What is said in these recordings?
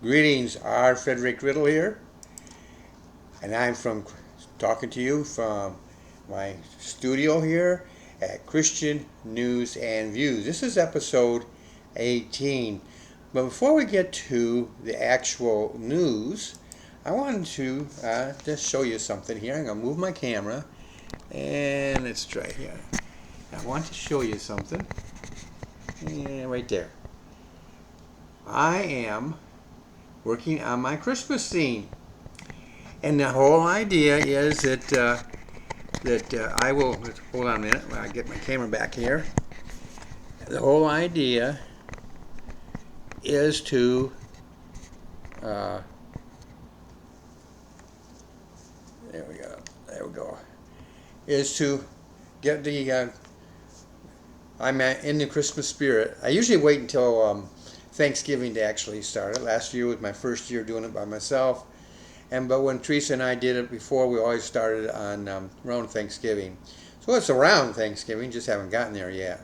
Greetings, R. Frederick Riddle here, and I'm talking to you from my studio here at Christian News and Views. This is episode 18. But before we get to the actual news, I wanted to just show you something here. I'm going to move my camera, and let's try here. I want to show you something. Yeah, right there. I am working on my Christmas scene, and the whole idea is that I will hold on a minute while I get my camera back here. The whole idea is to there we go, is to get the I'm in the Christmas spirit. I usually wait until Thanksgiving to actually start it. Last year was my first year doing it by myself, but when Teresa and I did it before, we always started on around Thanksgiving. So it's around Thanksgiving, just haven't gotten there yet.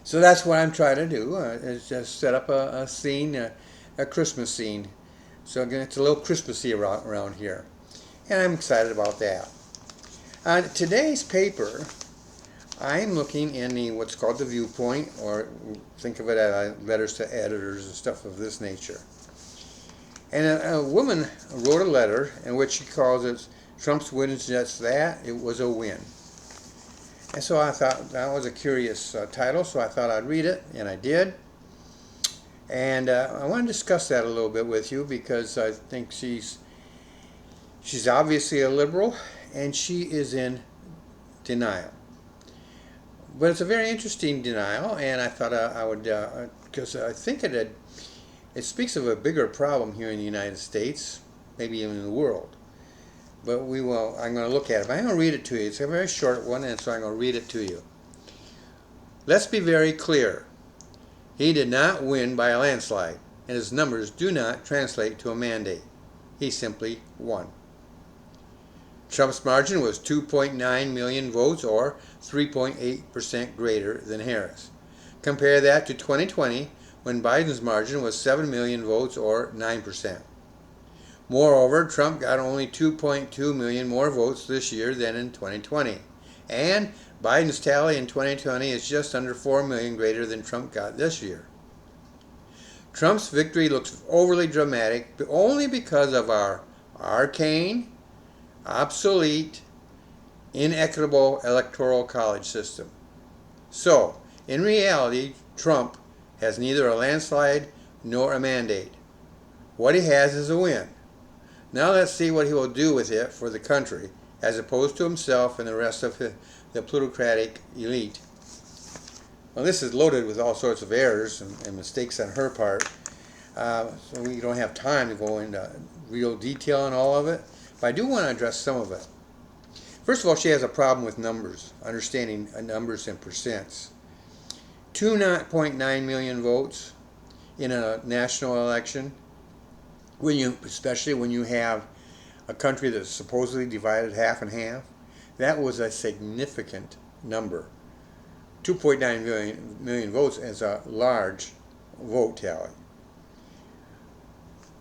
So that's what I'm trying to do, is just set up a scene, a Christmas scene. So it's a little Christmassy around here, and I'm excited about that. Today's paper, I'm looking in what's called the Viewpoint, or think of it as letters to editors and stuff of this nature. And a woman wrote a letter in which she calls it Trump's win is just that, it was a win. And so I thought that was a curious title, so I thought I'd read it, and I did. And I want to discuss that a little bit with you because I think she's obviously a liberal, and she is in denial. But it's a very interesting denial, and I thought I would, because I think it speaks of a bigger problem here in the United States, maybe even in the world. But I'm going to look at it. But I'm going to read it to you. It's a very short one, and so I'm going to read it to you. Let's be very clear. He did not win by a landslide, and his numbers do not translate to a mandate. He simply won. Trump's margin was 2.9 million votes, or 3.8% greater than Harris. Compare that to 2020, when Biden's margin was 7 million votes, or 9%. Moreover, Trump got only 2.2 million more votes this year than in 2020. And Biden's tally in 2020 is just under 4 million greater than Trump got this year. Trump's victory looks overly dramatic only because of our arcane, obsolete, inequitable electoral college system. So, in reality, Trump has neither a landslide nor a mandate. What he has is a win. Now let's see what he will do with it for the country, as opposed to himself and the rest of the plutocratic elite. Well, this is loaded with all sorts of errors and mistakes on her part, so we don't have time to go into real detail on all of it. But I do want to address some of it. First of all, she has a problem with numbers, understanding numbers in percents. 2.9 million votes in a national election, especially when you have a country that's supposedly divided half and half, that was a significant number. 2.9 million votes is a large vote tally.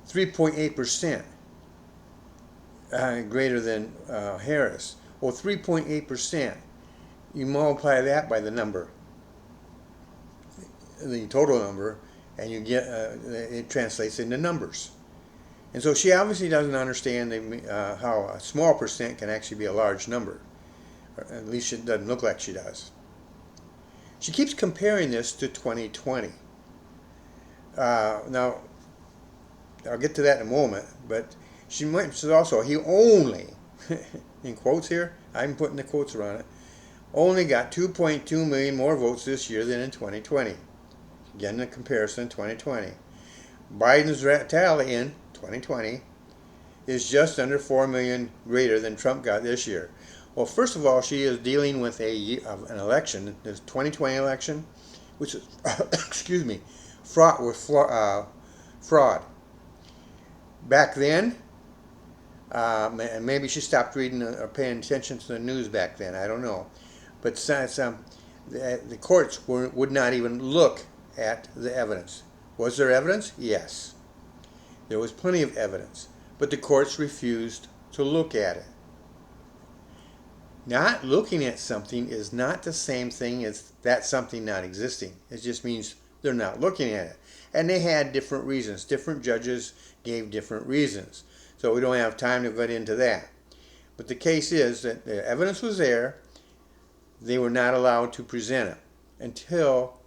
3.8%. Greater than Harris. Well, 3.8%, you multiply that by the number, the total number, and you get it translates into numbers. And so she obviously doesn't understand how a small percent can actually be a large number. Or at least it doesn't look like she does. She keeps comparing this to 2020. Now, I'll get to that in a moment, but she says also, he only, in quotes here, I'm putting the quotes around it, only got 2.2 million more votes this year than in 2020. Again, the comparison in 2020. Biden's tally in 2020 is just under 4 million greater than Trump got this year. Well, first of all, she is dealing with an election, this 2020 election, which is, excuse me, fraught with fraud. Back then, and maybe she stopped reading or paying attention to the news back then, I don't know. But the courts would not even look at the evidence. Was there evidence? Yes. There was plenty of evidence, but the courts refused to look at it. Not looking at something is not the same thing as that something not existing. It just means they're not looking at it. And they had different reasons. Different judges gave different reasons. So we don't have time to get into that. But the case is that the evidence was there. They were not allowed to present it until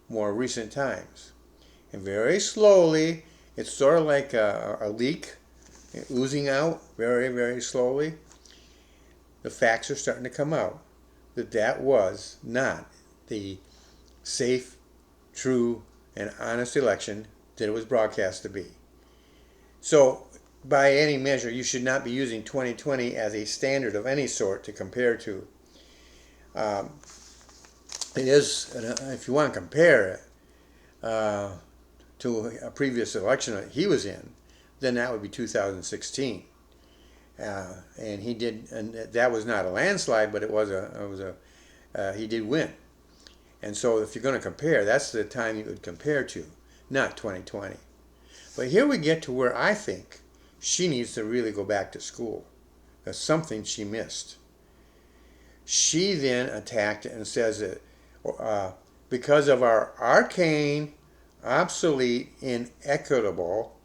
more recent times. And very slowly, it's sort of like a leak oozing out very, very slowly. The facts are starting to come out that was not the safe, true, and honest election that it was broadcast to be. So, by any measure, you should not be using 2020 as a standard of any sort to compare to. It is, if you want to compare it to a previous election that he was in, then that would be 2016. And he did, and that was not a landslide, but he did win. And so if you're going to compare, that's the time you would compare to, not 2020. But here we get to where I think she needs to really go back to school. There's something she missed. She then attacked it and says that because of our arcane, obsolete, inequitable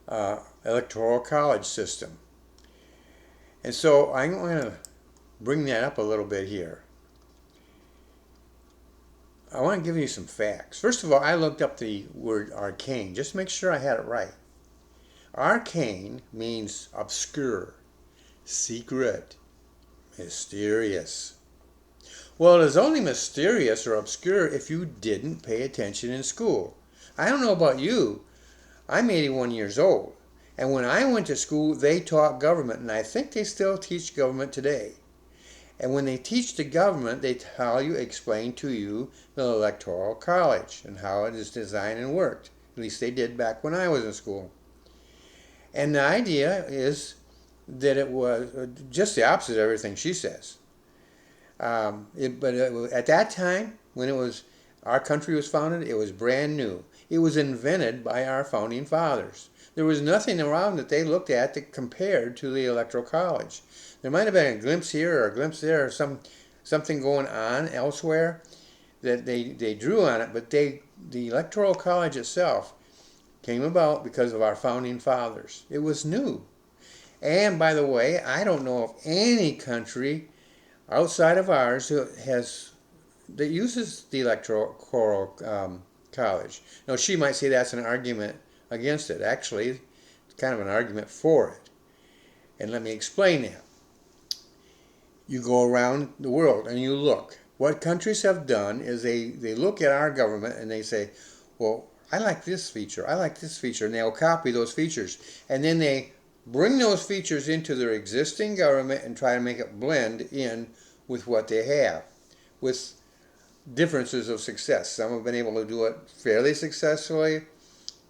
electoral college system. And so I'm going to bring that up a little bit here. I want to give you some facts. First of all, I looked up the word arcane, just to make sure I had it right. Arcane means obscure, secret, mysterious. Well, it is only mysterious or obscure if you didn't pay attention in school. I don't know about you. I'm 81 years old. And when I went to school, they taught government, and I think they still teach government today. And when they teach the government, they explain to you the Electoral College and how it is designed and worked. At least they did back when I was in school. And the idea is that it was just the opposite of everything she says. At that time, when our country was founded, it was brand new. It was invented by our founding fathers. There was nothing around that they looked at that compared to the Electoral College. There might have been a glimpse here or a glimpse there or something going on elsewhere that they drew on it, but the Electoral College itself came about because of our founding fathers. It was new. And by the way, I don't know of any country outside of ours that uses the Electoral College. Now, she might say that's an argument against it. Actually, it's kind of an argument for it. And let me explain that. You go around the world and you look. What countries have done is they look at our government and they say, well, I like this feature, I like this feature, and they'll copy those features. And then they bring those features into their existing government and try to make it blend in with what they have, with differences of success. Some have been able to do it fairly successfully.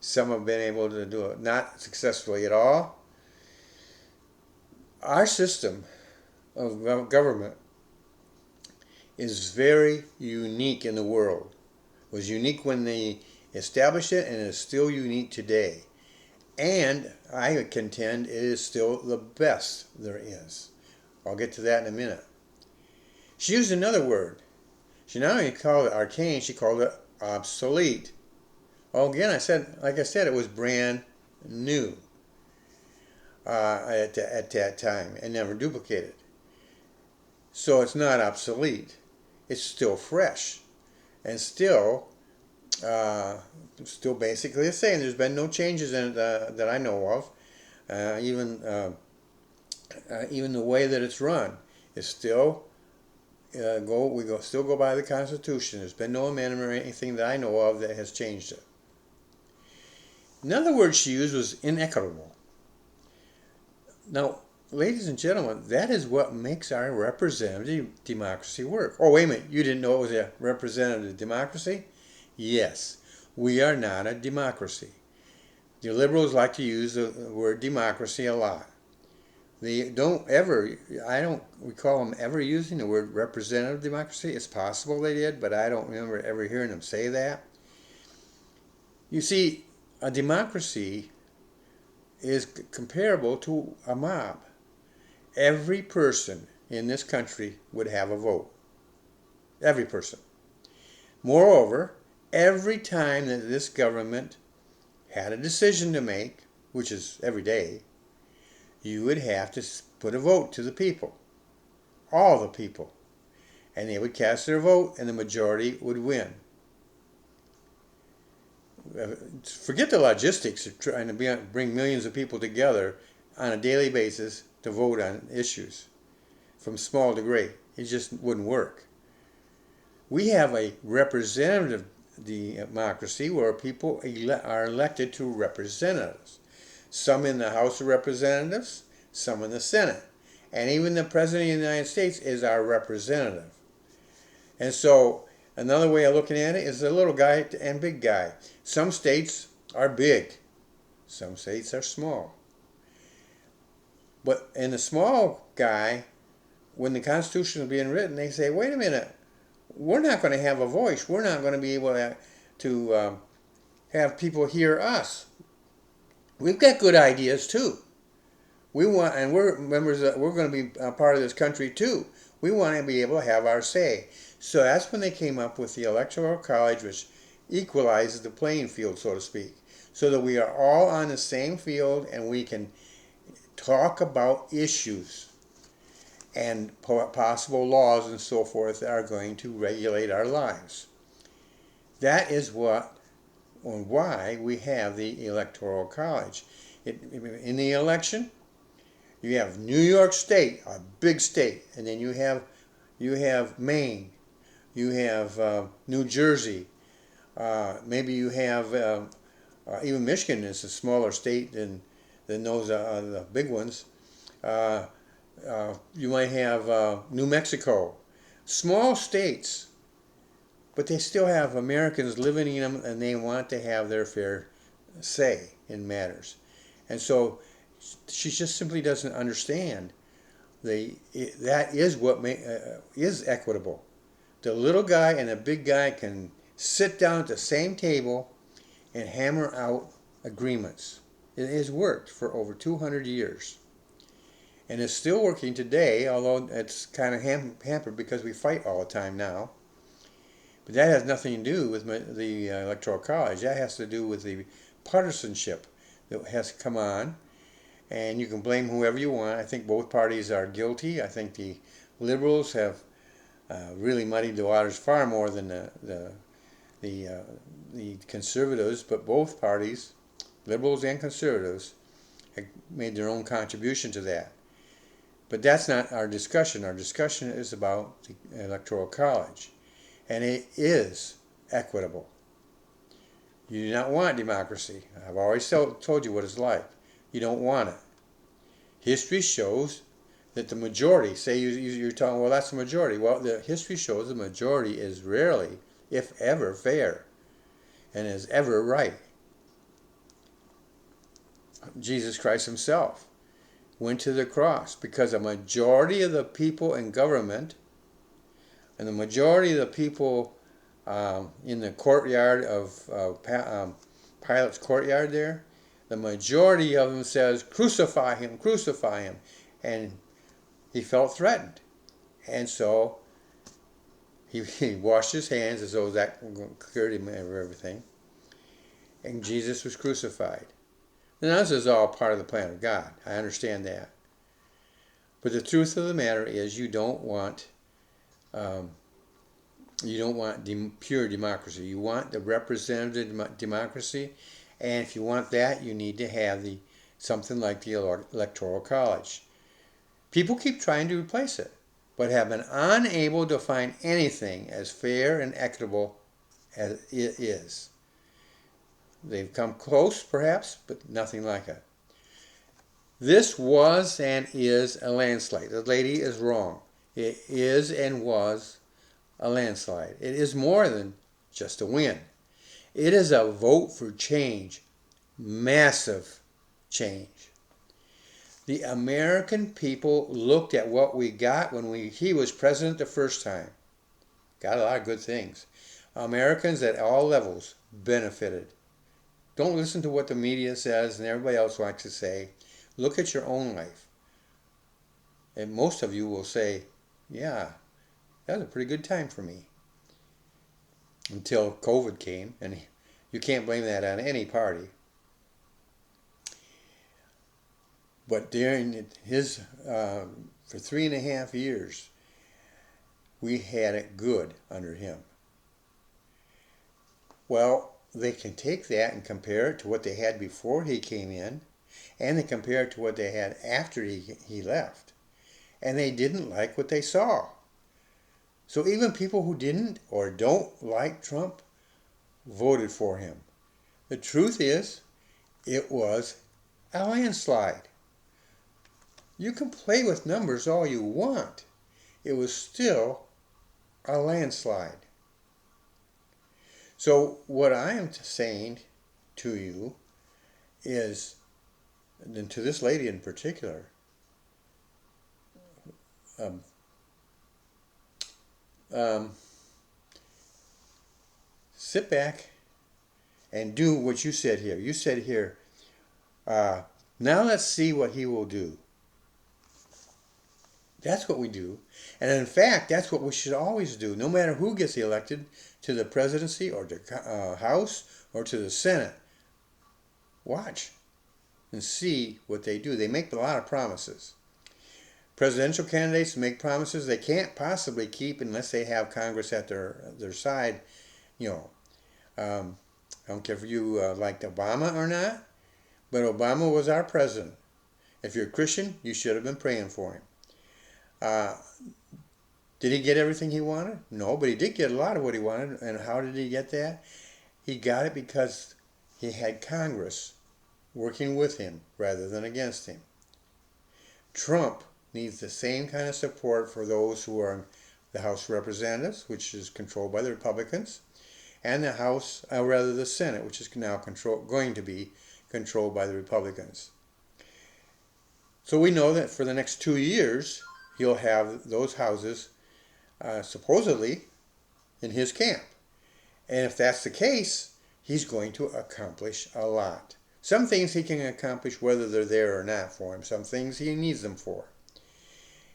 Some have been able to do it not successfully at all. Our system of government is very unique in the world. It was unique when they established it, and it is still unique today. And I contend it is still the best there is. I'll get to that in a minute. She used another word. She not only called it arcane, she called it obsolete. Well, again, like I said, it was brand new at that time and never duplicated. So it's not obsolete. It's still fresh and still basically the same. There's been no changes in it that I know of. Even the way that it's run is still still go by the Constitution. There's been no amendment or anything that I know of that has changed it. Another word she used was inequitable. Now, ladies and gentlemen, that is what makes our representative democracy work. Oh, wait a minute, you didn't know it was a representative democracy? Yes, we are not a democracy. The liberals like to use the word democracy a lot. I don't recall them ever using the word representative democracy. It's possible they did, but I don't remember ever hearing them say that. You see, a democracy is comparable to a mob. Every person in this country would have a vote. Every person. Moreover, every time that this government had a decision to make, which is every day, you would have to put a vote to the people. All the people. And they would cast their vote and the majority would win. Forget the logistics of trying to bring millions of people together on a daily basis to vote on issues from small to great. It just wouldn't work. We have a representative democracy where people are elected to represent us. Some in the House of Representatives, some in the Senate. And even the President of the United States is our representative. And so another way of looking at it is the little guy and big guy. Some states are big. Some states are small. But in the small guy, when the Constitution is being written, they say, wait a minute, we're not going to have a voice. We're not going to be able to have people hear us. We've got good ideas too. We want, and we're members. We're going to be a part of this country too. We want to be able to have our say. So that's when they came up with the Electoral College, which equalizes the playing field, so to speak, so that we are all on the same field and we can talk about issues and possible laws and so forth that are going to regulate our lives. That is what or why we have the Electoral College. In the election, you have New York State, a big state, and then you have Maine, you have New Jersey, maybe you have even Michigan is a smaller state than those the big ones. You might have New Mexico, small states, but they still have Americans living in them, and they want to have their fair say in matters. And so she just simply doesn't understand that is what is equitable. The little guy and the big guy can sit down at the same table and hammer out agreements. It has worked for over 200 years. And it's still working today, although it's kind of hampered because we fight all the time now. But that has nothing to do with the Electoral College. That has to do with the partisanship that has come on. And you can blame whoever you want. I think both parties are guilty. I think the liberals have really muddied the waters far more than the conservatives. But both parties, liberals and conservatives, have made their own contribution to that. But that's not our discussion. Our discussion is about the Electoral College. And it is equitable. You do not want democracy. I've always told you what it's like. You don't want it. History shows that the majority, say you're talking, well, that's the majority. Well, the history shows the majority is rarely, if ever, fair and is ever right. Jesus Christ himself went to the cross because a majority of the people in government and the majority of the people in the courtyard of Pilate's courtyard there, the majority of them says, crucify him, crucify him. And he felt threatened. And so he washed his hands as though that cleared him of everything. And Jesus was crucified. Now, this is all part of the plan of God. I understand that. But the truth of the matter is you don't want pure democracy. You want the representative democracy. And if you want that, you need to have something like the Electoral College. People keep trying to replace it, but have been unable to find anything as fair and equitable as it is. They've come close, perhaps, but nothing like it. This was and is a landslide. The lady is wrong. It is and was a landslide. It is more than just a win. It is a vote for change, massive change. The American people looked at what we got when he was president the first time. Got a lot of good things. Americans at all levels benefited. Don't listen to what the media says and everybody else likes to say. Look at your own life. And most of you will say, yeah, that was a pretty good time for me. Until COVID came, and you can't blame that on any party. But during his, for 3.5 years, we had it good under him. Well, they can take that and compare it to what they had before he came in, and they compare it to what they had after he left. And they didn't like what they saw. So even people who didn't or don't like Trump voted for him. The truth is, it was a landslide. You can play with numbers all you want. It was still a landslide. So what I am saying to you is, and to this lady in particular, sit back and do what you said here. You said here, now let's see what he will do. That's what we do. And in fact, that's what we should always do, no matter who gets elected to the presidency or the House or to the Senate. Watch and see what they do. They make a lot of promises. Presidential candidates make promises they can't possibly keep unless they have Congress at their side. You know, I don't care if you liked Obama or not, but Obama was our president. If you're a Christian, you should have been praying for him. Did he get everything he wanted? No, but he did get a lot of what he wanted. And how did he get that? He got it because he had Congress working with him rather than against him. Trump needs the same kind of support for those who are in the House of Representatives, which is controlled by the Republicans, and the House, rather the Senate, which is now going to be controlled by the Republicans. So we know that for the next 2 years, he'll have those houses supposedly in his camp. And if that's the case, he's going to accomplish a lot. Some things he can accomplish whether they're there or not for him. Some things he needs them for.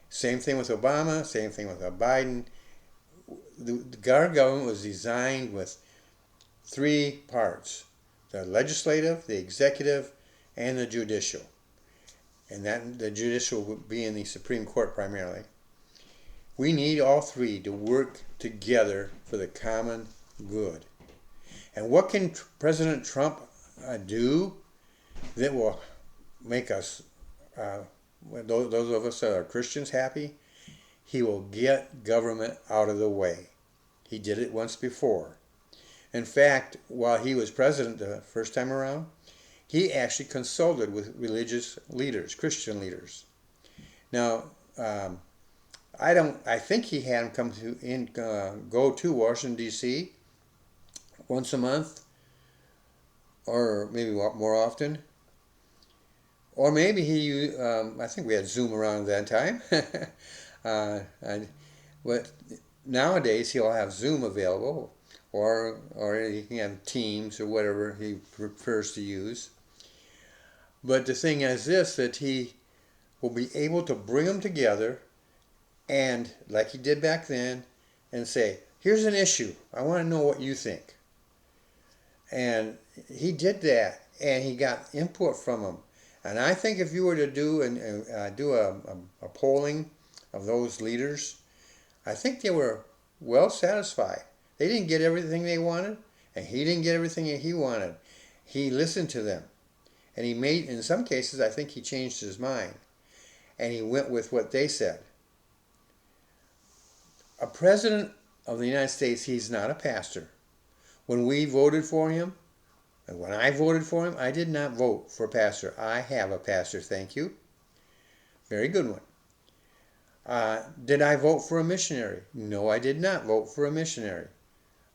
Same thing with Obama, same thing with Biden. Our government was designed with 3 parts: the legislative, the executive, and the judicial. And that the judicial would be in the Supreme Court primarily. We need all 3 to work together for the common good. And what can President Trump do that will make us, those of us that are Christians, happy? He will get government out of the way. He did it once before. In fact, while he was president the first time around, he actually consulted with religious leaders, Christian leaders. Now, I think he had them go to Washington, D.C. once a month, or maybe more often. Or maybe I think we had Zoom around that time. But nowadays he'll have Zoom available, or he can have Teams or whatever he prefers to use. But the thing is this, that he will be able to bring them together and, like he did back then, and say, here's an issue. I want to know what you think. And he did that, and he got input from them. And I think if you were to do a polling of those leaders, I think they were well satisfied. They didn't get everything they wanted, and he didn't get everything that he wanted. He listened to them. And he made, in some cases, I think he changed his mind. And he went with what they said. A president of the United States, he's not a pastor. When we voted for him, and when I voted for him, I did not vote for a pastor. I have a pastor, thank you. Very good one. Did I vote for a missionary? No, I did not vote for a missionary.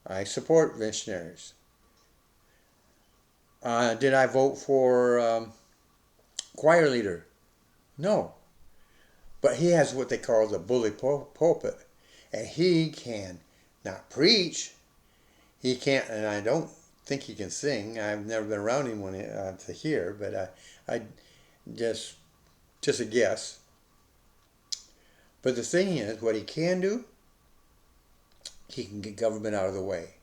I support missionaries. Did I vote for choir leader? No. But he has what they call the bully pulpit. And he can not preach. He can't, and I don't think he can sing. I've never been around him to hear, but I just a guess. But the thing is, what he can do, he can get government out of the way.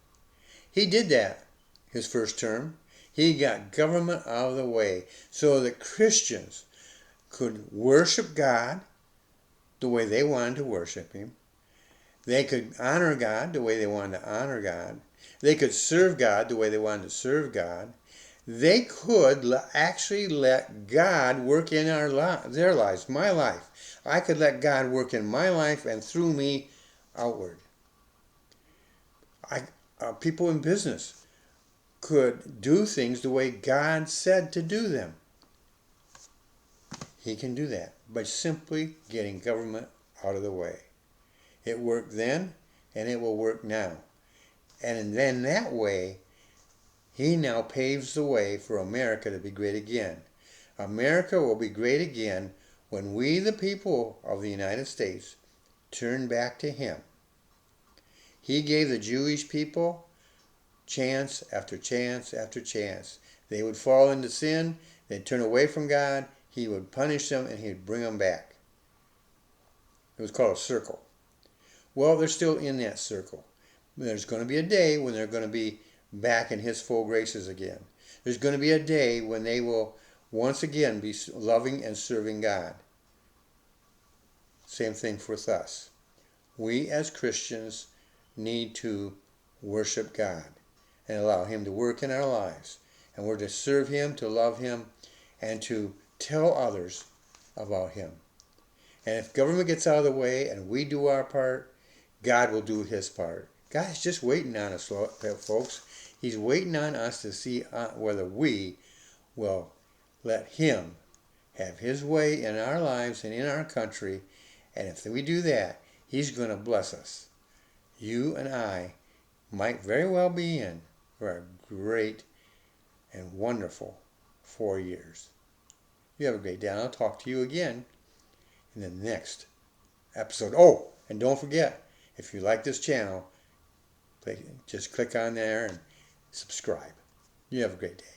He did that his first term. He got government out of the way so that Christians could worship God the way they wanted to worship Him. They could honor God the way they wanted to honor God. They could serve God the way they wanted to serve God. They could actually let God work in their lives, my life. I could let God work in my life and through me outward. People in business could do things the way God said to do them. He can do that by simply getting government out of the way. It worked then, and it will work now. And then that way, He now paves the way for America to be great again. America will be great again when we, the people of the United States, turn back to Him. He gave the Jewish people chance after chance after chance. They would fall into sin, they'd turn away from God, He would punish them, and He would bring them back. It was called a circle. Well, they're still in that circle. There's going to be a day when they're going to be back in His full graces again. There's going to be a day when they will once again be loving and serving God. Same thing with us. We as Christians need to worship God and allow Him to work in our lives. And we're to serve Him, to love Him, and to tell others about Him. And if government gets out of the way and we do our part, God will do His part. God is just waiting on us, folks. He's waiting on us to see whether we will let Him have His way in our lives and in our country. And if we do that, He's going to bless us. You and I might very well be in for a great and wonderful 4 years. You have a great day, and I'll talk to you again in the next episode. Oh, and don't forget, if you like this channel, just click on there and subscribe. You have a great day.